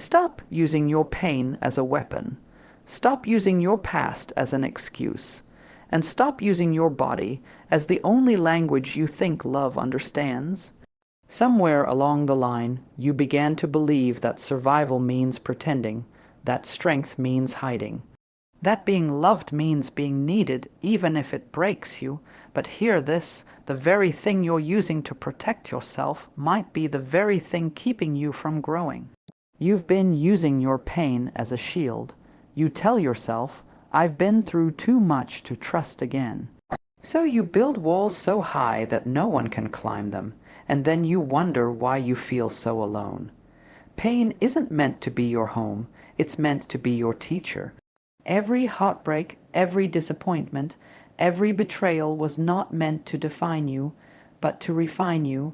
Stop using your pain as a weapon. Stop using your past as an excuse. And stop using your body as the only language you think love understands. Somewhere along the line, you began to believe that survival means pretending, that strength means hiding, that being loved means being needed even if it breaks you. But hear this, the very thing you're using to protect yourself might be the very thing keeping you from growing. You've been using your pain as a shield. You tell yourself, I've been through too much to trust again. So you build walls so high that no one can climb them, and then you wonder why you feel so alone. Pain isn't meant to be your home, it's meant to be your teacher. Every heartbreak, every disappointment, every betrayal was not meant to define you, but to refine you,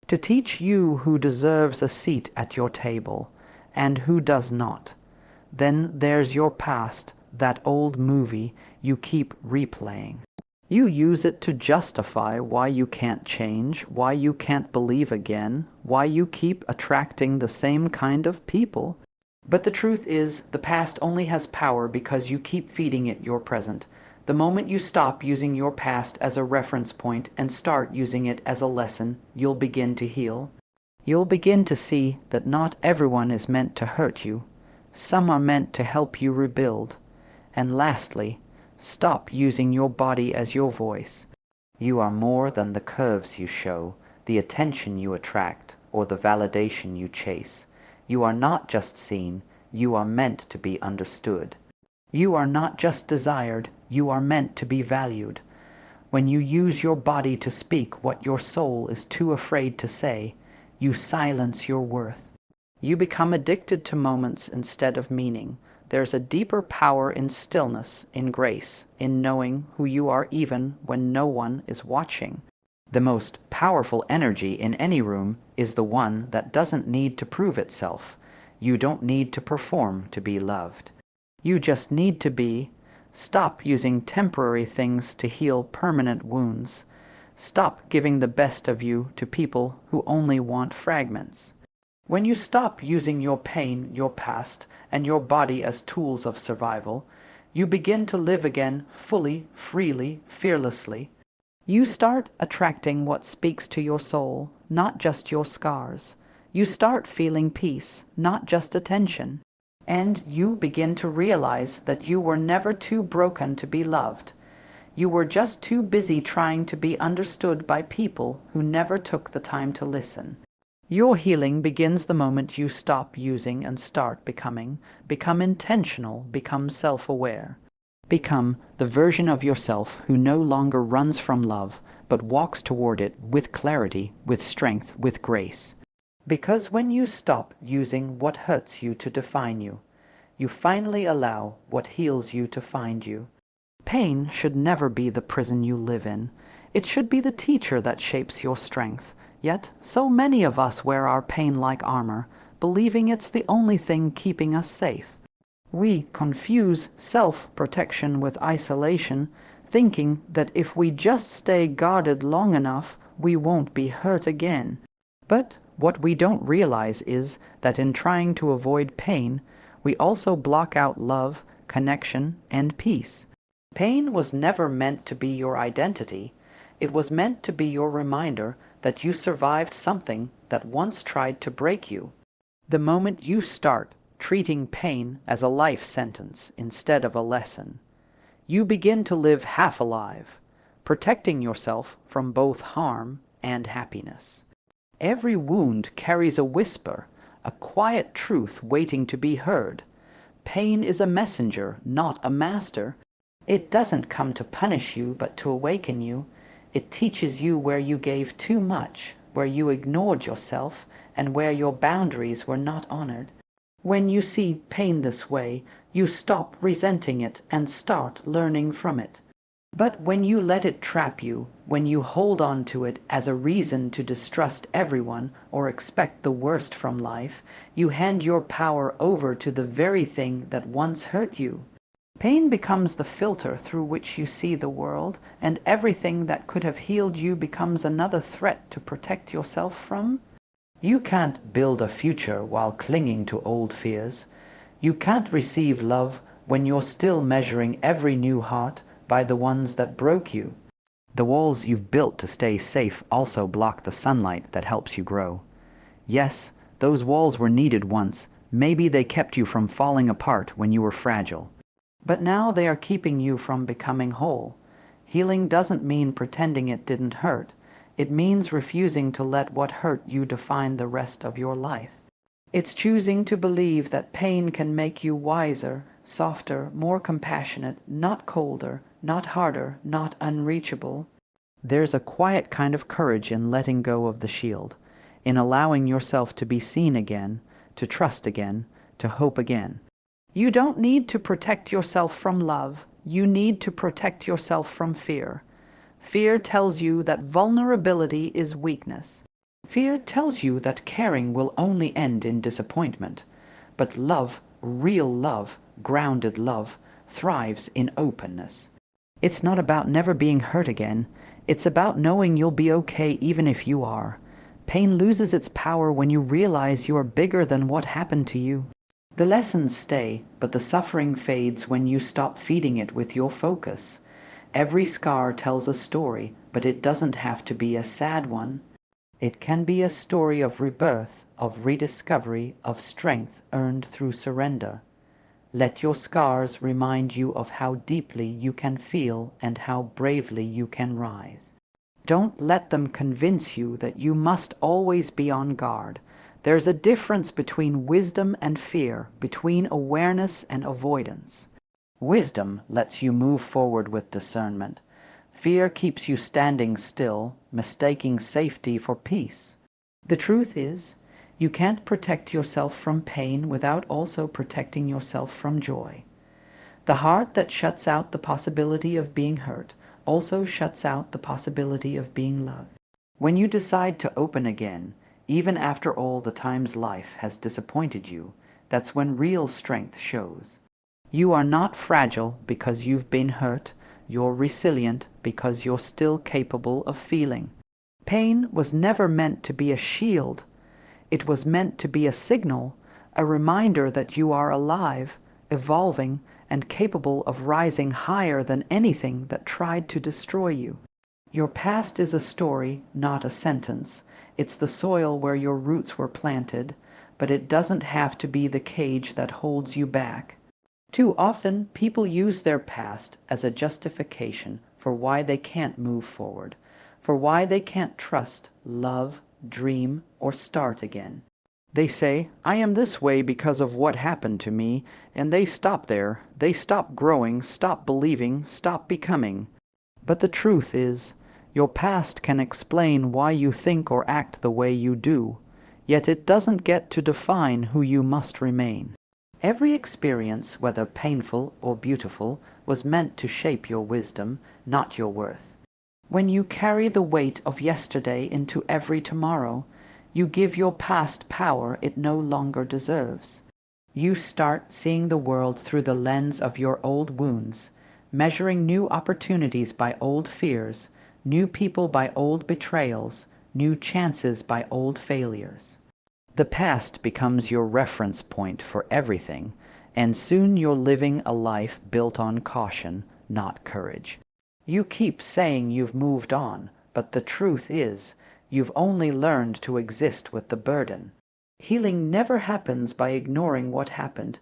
to teach you who deserves a seat at your table, and who does not. Then there's your past, that old movie you keep replaying. You use it to justify why you can't change, why you can't believe again, why you keep attracting the same kind of people. But the truth is, the past only has power because you keep feeding it your present. The moment you stop using your past as a reference point and start using it as a lesson, you'll begin to heal. You'll begin to see that not everyone is meant to hurt you. Some are meant to help you rebuild. And lastly, stop using your body as your voice. You are more than the curves you show, the attention you attract, or the validation you chase. You are not just seen, you are meant to be understood. You are not just desired, you are meant to be valued. When you use your body to speak what your soul is too afraid to say, you silence your worth. You become addicted to moments instead of meaning. There's a deeper power in stillness, in grace, in knowing who you are even when no one is watching. The most powerful energy in any room is the one that doesn't need to prove itself. You don't need to perform to be loved. You just need to be. Stop using temporary things to heal permanent wounds. Stop giving the best of you to people who only want fragments. When you stop using your pain, your past, and your body as tools of survival, you begin to live again fully, freely, fearlessly. You start attracting what speaks to your soul, not just your scars. You start feeling peace, not just attention. And you begin to realize that you were never too broken to be loved. You were just too busy trying to be understood by people who never took the time to listen. Your healing begins the moment you stop using and start becoming. Become intentional, become self-aware. Become the version of yourself who no longer runs from love, but walks toward it with clarity, with strength, with grace. Because when you stop using what hurts you to define you, you finally allow what heals you to find you. Pain should never be the prison you live in. It should be the teacher that shapes your strength. Yet, so many of us wear our pain like armor, believing it's the only thing keeping us safe. We confuse self-protection with isolation, thinking that if we just stay guarded long enough, we won't be hurt again. But what we don't realize is that in trying to avoid pain, we also block out love, connection, and peace. Pain was never meant to be your identity. It was meant to be your reminder that you survived something that once tried to break you. The moment you start treating pain as a life sentence instead of a lesson, you begin to live half alive, protecting yourself from both harm and happiness. Every wound carries a whisper, a quiet truth waiting to be heard. Pain is a messenger, not a master. It doesn't come to punish you, but to awaken you. It teaches you where you gave too much, where you ignored yourself, and where your boundaries were not honored. When you see pain this way, you stop resenting it and start learning from it. But when you let it trap you, when you hold on to it as a reason to distrust everyone or expect the worst from life, you hand your power over to the very thing that once hurt you. Pain becomes the filter through which you see the world, and everything that could have healed you becomes another threat to protect yourself from. You can't build a future while clinging to old fears. You can't receive love when you're still measuring every new heart by the ones that broke you. The walls you've built to stay safe also block the sunlight that helps you grow. Yes, those walls were needed once. Maybe they kept you from falling apart when you were fragile. But now they are keeping you from becoming whole. Healing doesn't mean pretending it didn't hurt. It means refusing to let what hurt you define the rest of your life. It's choosing to believe that pain can make you wiser, softer, more compassionate, not colder, not harder, not unreachable. There's a quiet kind of courage in letting go of the shield, in allowing yourself to be seen again, to trust again, to hope again. You don't need to protect yourself from love. You need to protect yourself from fear. Fear tells you that vulnerability is weakness. Fear tells you that caring will only end in disappointment. But love, real love, grounded love, thrives in openness. It's not about never being hurt again. It's about knowing you'll be okay even if you are. Pain loses its power when you realize you are bigger than what happened to you. The lessons stay, but the suffering fades when you stop feeding it with your focus. Every scar tells a story, but it doesn't have to be a sad one. It can be a story of rebirth, of rediscovery, of strength earned through surrender. Let your scars remind you of how deeply you can feel and how bravely you can rise. Don't let them convince you that you must always be on guard. There's a difference between wisdom and fear, between awareness and avoidance. Wisdom lets you move forward with discernment. Fear keeps you standing still, mistaking safety for peace. The truth is, you can't protect yourself from pain without also protecting yourself from joy. The heart that shuts out the possibility of being hurt also shuts out the possibility of being loved. When you decide to open again, even after all the times life has disappointed you, that's when real strength shows. You are not fragile because you've been hurt. You're resilient because you're still capable of feeling. Pain was never meant to be a shield. It was meant to be a signal, a reminder that you are alive, evolving, and capable of rising higher than anything that tried to destroy you. Your past is a story, not a sentence. It's the soil where your roots were planted, but it doesn't have to be the cage that holds you back. Too often, people use their past as a justification for why they can't move forward, for why they can't trust, love, dream, or start again. They say, I am this way because of what happened to me, and they stop there. They stop growing, stop believing, stop becoming. But the truth is, your past can explain why you think or act the way you do, yet it doesn't get to define who you must remain. Every experience, whether painful or beautiful, was meant to shape your wisdom, not your worth. When you carry the weight of yesterday into every tomorrow, you give your past power it no longer deserves. You start seeing the world through the lens of your old wounds, measuring new opportunities by old fears, new people by old betrayals, new chances by old failures. The past becomes your reference point for everything, and soon you're living a life built on caution, not courage. You keep saying you've moved on, but the truth is, you've only learned to exist with the burden. Healing never happens by ignoring what happened.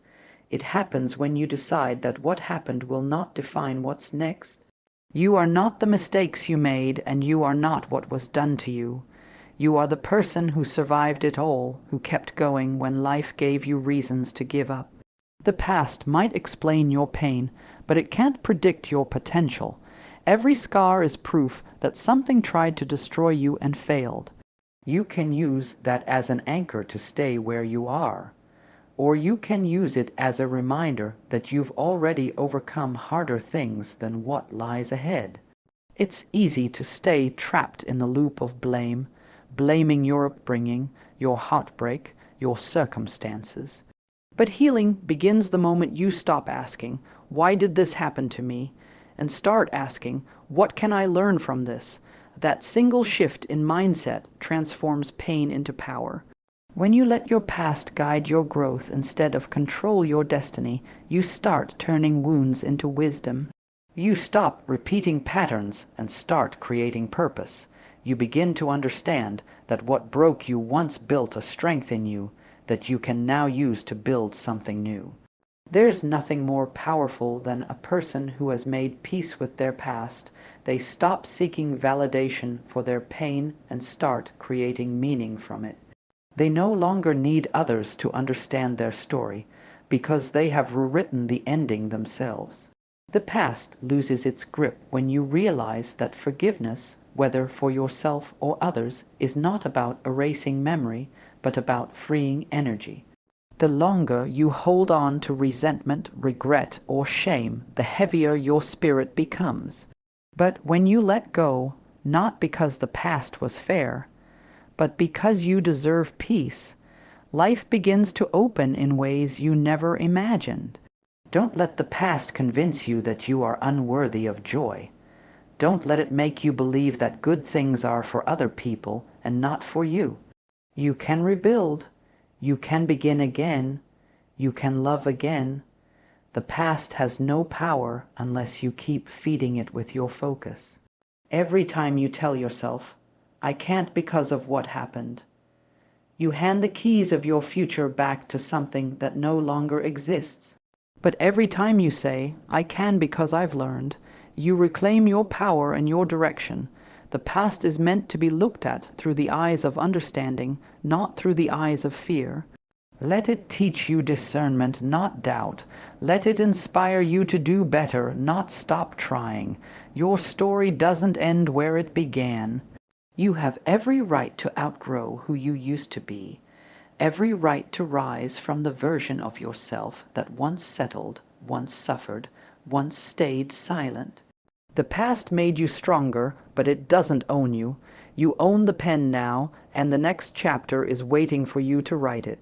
It happens when you decide that what happened will not define what's next. You are not the mistakes you made, and you are not what was done to you. You are the person who survived it all, who kept going when life gave you reasons to give up. The past might explain your pain, but it can't predict your potential. Every scar is proof that something tried to destroy you and failed. You can use that as an anchor to stay where you are, or you can use it as a reminder that you've already overcome harder things than what lies ahead. It's easy to stay trapped in the loop of blame, blaming your upbringing, your heartbreak, your circumstances. But healing begins the moment you stop asking, why did this happen to me? And start asking, what can I learn from this? That single shift in mindset transforms pain into power. When you let your past guide your growth instead of control your destiny, you start turning wounds into wisdom. You stop repeating patterns and start creating purpose. You begin to understand that what broke you once built a strength in you that you can now use to build something new. There's nothing more powerful than a person who has made peace with their past. They stop seeking validation for their pain and start creating meaning from it. They no longer need others to understand their story because they have rewritten the ending themselves. The past loses its grip when you realize that forgiveness, whether for yourself or others, is not about erasing memory, but about freeing energy. The longer you hold on to resentment, regret, or shame, the heavier your spirit becomes. But when you let go, not because the past was fair, but because you deserve peace, life begins to open in ways you never imagined. Don't let the past convince you that you are unworthy of joy. Don't let it make you believe that good things are for other people and not for you. You can rebuild. You can begin again. You can love again. The past has no power unless you keep feeding it with your focus. Every time you tell yourself, "I can't because of what happened," you hand the keys of your future back to something that no longer exists. But every time you say, "I can because I've learned," you reclaim your power and your direction. The past is meant to be looked at through the eyes of understanding, not through the eyes of fear. Let it teach you discernment, not doubt. Let it inspire you to do better, not stop trying. Your story doesn't end where it began. You have every right to outgrow who you used to be, every right to rise from the version of yourself that once settled, once suffered, once stayed silent. The past made you stronger, but it doesn't own you. You own the pen now, and the next chapter is waiting for you to write it.